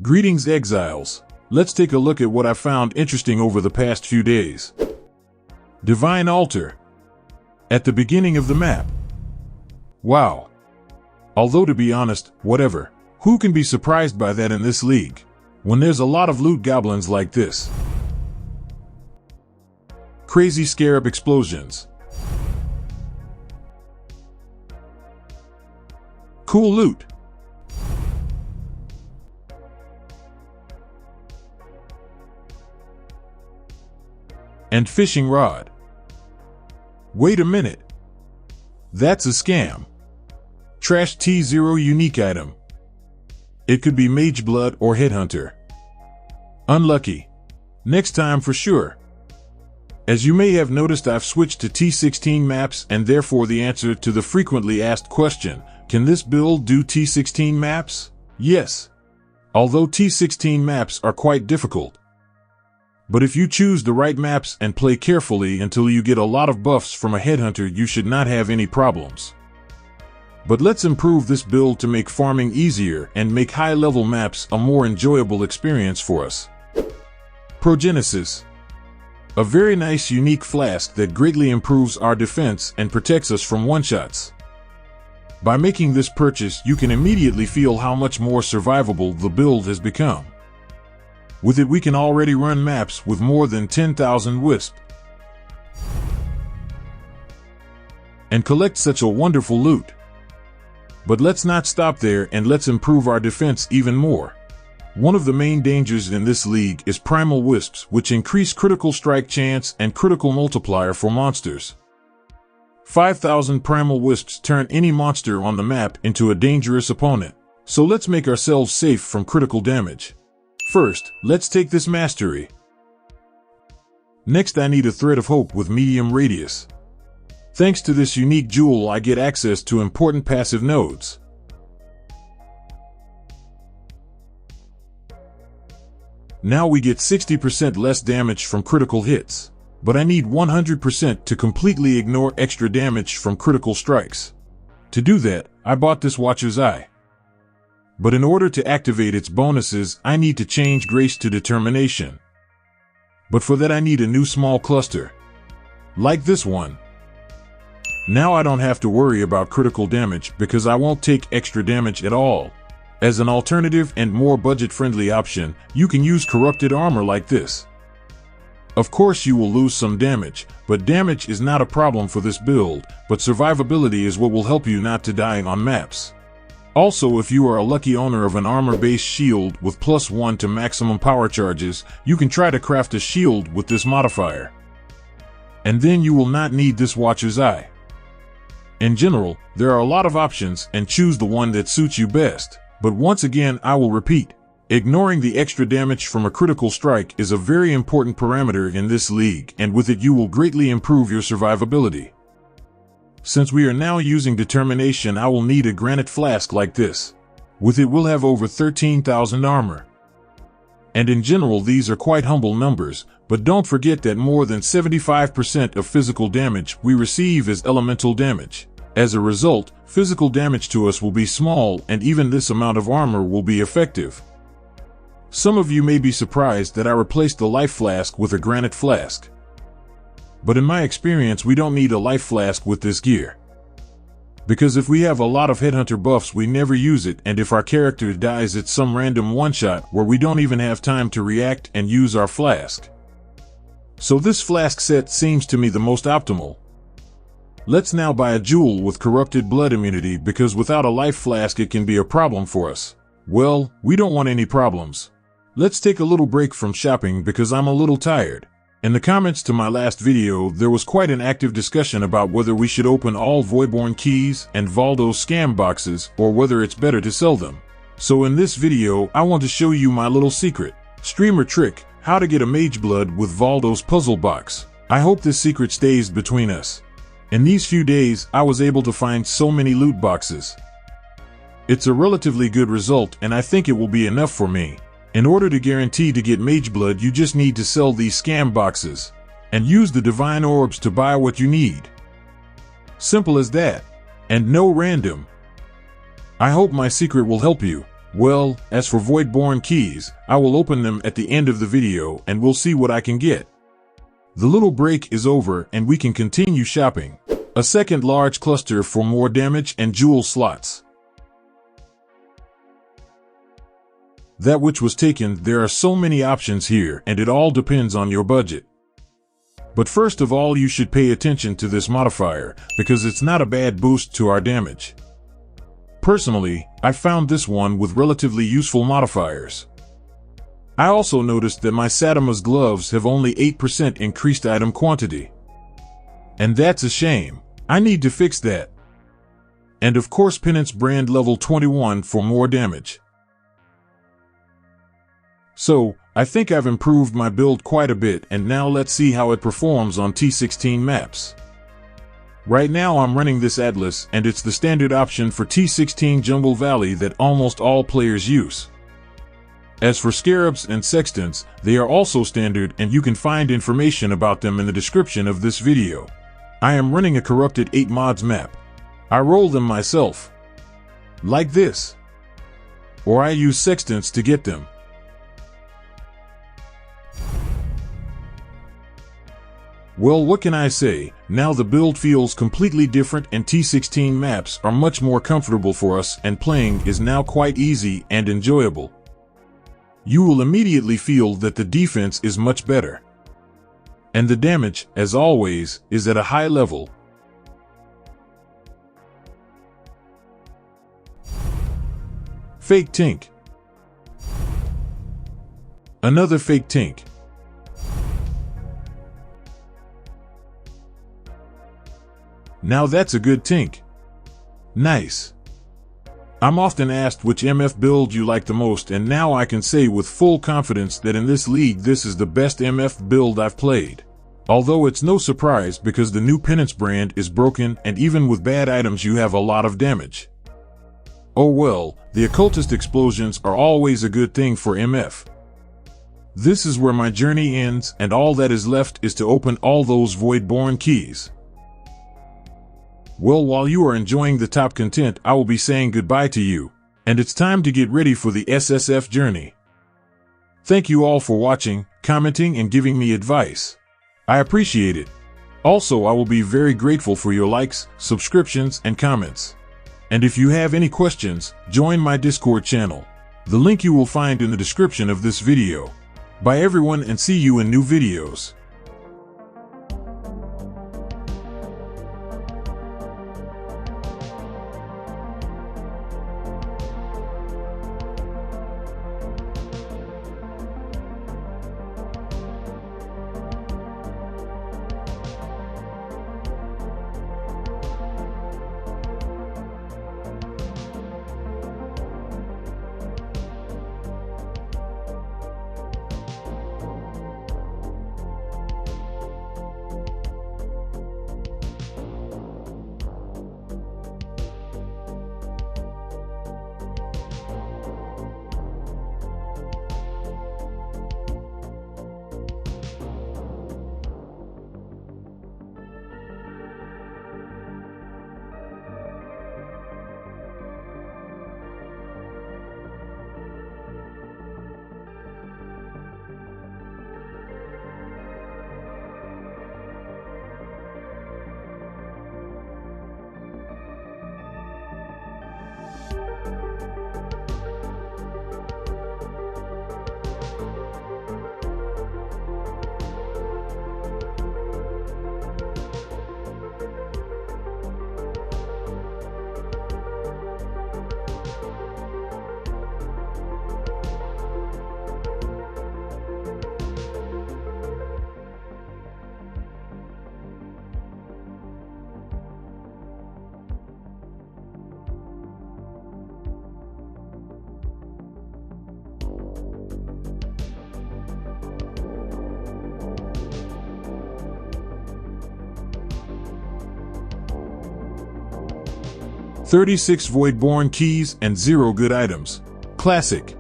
Greetings, exiles. Let's take a look at what I found interesting over the past few days. Divine Altar. At the beginning of the map. Wow. Although to be honest, whatever. Who can be surprised by that in this league? When there's a lot of loot goblins like this. Crazy Scarab explosions. Cool loot. And fishing rod. Wait a minute. That's a scam. Trash T0 unique item. It could be Mage Blood or Headhunter. Unlucky. Next time for sure. As you may have noticed, I've switched to T16 maps and therefore the answer to the frequently asked question, can this build do T16 maps? Yes. Although T16 maps are quite difficult. But if you choose the right maps and play carefully until you get a lot of buffs from a Headhunter, you should not have any problems. But let's improve this build to make farming easier and make high-level maps a more enjoyable experience for us. Progenesis. A very nice unique flask that greatly improves our defense and protects us from one-shots. By making this purchase, you can immediately feel how much more survivable the build has become. With it, we can already run maps with more than 10,000 wisp. And collect such a wonderful loot. But let's not stop there and let's improve our defense even more. One of the main dangers in this league is primal wisps, which increase critical strike chance and critical multiplier for monsters. 5,000 primal wisps turn any monster on the map into a dangerous opponent. So let's make ourselves safe from critical damage. First, let's take this mastery. Next, I need a Thread of Hope with medium radius. Thanks to this unique jewel, I get access to important passive nodes. Now we get 60% less damage from critical hits, but I need 100% to completely ignore extra damage from critical strikes. To do that, I bought this Watcher's Eye. But in order to activate its bonuses, I need to change Grace to Determination. But for that I need a new small cluster. Like this one. Now I don't have to worry about critical damage because I won't take extra damage at all. As an alternative and more budget-friendly option, you can use Corrupted Armor like this. Of course you will lose some damage, but damage is not a problem for this build, but survivability is what will help you not to die on maps. Also, if you are a lucky owner of an armor-based shield with +1 to maximum power charges, you can try to craft a shield with this modifier. And then you will not need this Watcher's Eye. In general, there are a lot of options and choose the one that suits you best. But once again, I will repeat, ignoring the extra damage from a critical strike is a very important parameter in this league, and with it you will greatly improve your survivability. Since we are now using Determination, I will need a granite flask like this. With it we'll have over 13,000 armor. And in general these are quite humble numbers, but don't forget that more than 75% of physical damage we receive is elemental damage. As a result, physical damage to us will be small and even this amount of armor will be effective. Some of you may be surprised that I replaced the life flask with a granite flask. But in my experience we don't need a life flask with this gear. Because if we have a lot of Headhunter buffs we never use it, and if our character dies it's some random one-shot where we don't even have time to react and use our flask. So this flask set seems to me the most optimal. Let's now buy a jewel with corrupted blood immunity because without a life flask it can be a problem for us. Well, we don't want any problems. Let's take a little break from shopping because I'm a little tired. In the comments to my last video, there was quite an active discussion about whether we should open all Voidborn keys and Valdo's scam boxes or whether it's better to sell them. So in this video, I want to show you my little secret, streamer trick, how to get a Mage Blood with Valdo's puzzle box. I hope this secret stays between us. In these few days, I was able to find so many loot boxes. It's a relatively good result and I think it will be enough for me. In order to guarantee to get Mage Blood, you just need to sell these scam boxes and use the divine orbs to buy what you need. Simple as that. And no random. I hope my secret will help you. Well, as for Voidborn keys, I will open them at the end of the video and we'll see what I can get. The little break is over and we can continue shopping. A second large cluster for more damage and jewel slots. That which was taken, there are so many options here and it all depends on your budget. But first of all, you should pay attention to this modifier because it's not a bad boost to our damage. Personally, I found this one with relatively useful modifiers. I also noticed that my Satima's gloves have only 8% increased item quantity. And that's a shame. I need to fix that. And of course Penance brand level 21 for more damage. So, I think I've improved my build quite a bit and now let's see how it performs on T16 maps. Right now I'm running this Atlas and it's the standard option for T16 Jungle Valley that almost all players use. As for Scarabs and Sextants, they are also standard and you can find information about them in the description of this video. I am running a corrupted 8 mods map. I roll them myself. Like this. Or I use Sextants to get them. Well, what can I say? Now the build feels completely different and T16 maps are much more comfortable for us and playing is now quite easy and enjoyable. You will immediately feel that the defense is much better. And the damage, as always, is at a high level. Fake Tink. Another Fake Tink. Now that's a good Tink. Nice. I'm often asked which MF build you like the most, and now I can say with full confidence that in this league this is the best MF build I've played. Although it's no surprise because the new Penance brand is broken and even with bad items you have a lot of damage. Oh well, the Occultist explosions are always a good thing for MF. This is where my journey ends and all that is left is to open all those Voidborn keys. Well, while you are enjoying the top content, I will be saying goodbye to you, and it's time to get ready for the SSF journey. Thank you all for watching, commenting, and giving me advice. I appreciate it. Also, I will be very grateful for your likes, subscriptions, and comments. And if you have any questions, join my Discord channel. The link you will find in the description of this video. Bye everyone and see you in new videos. "36 Voidborn keys and 0 good items. Classic.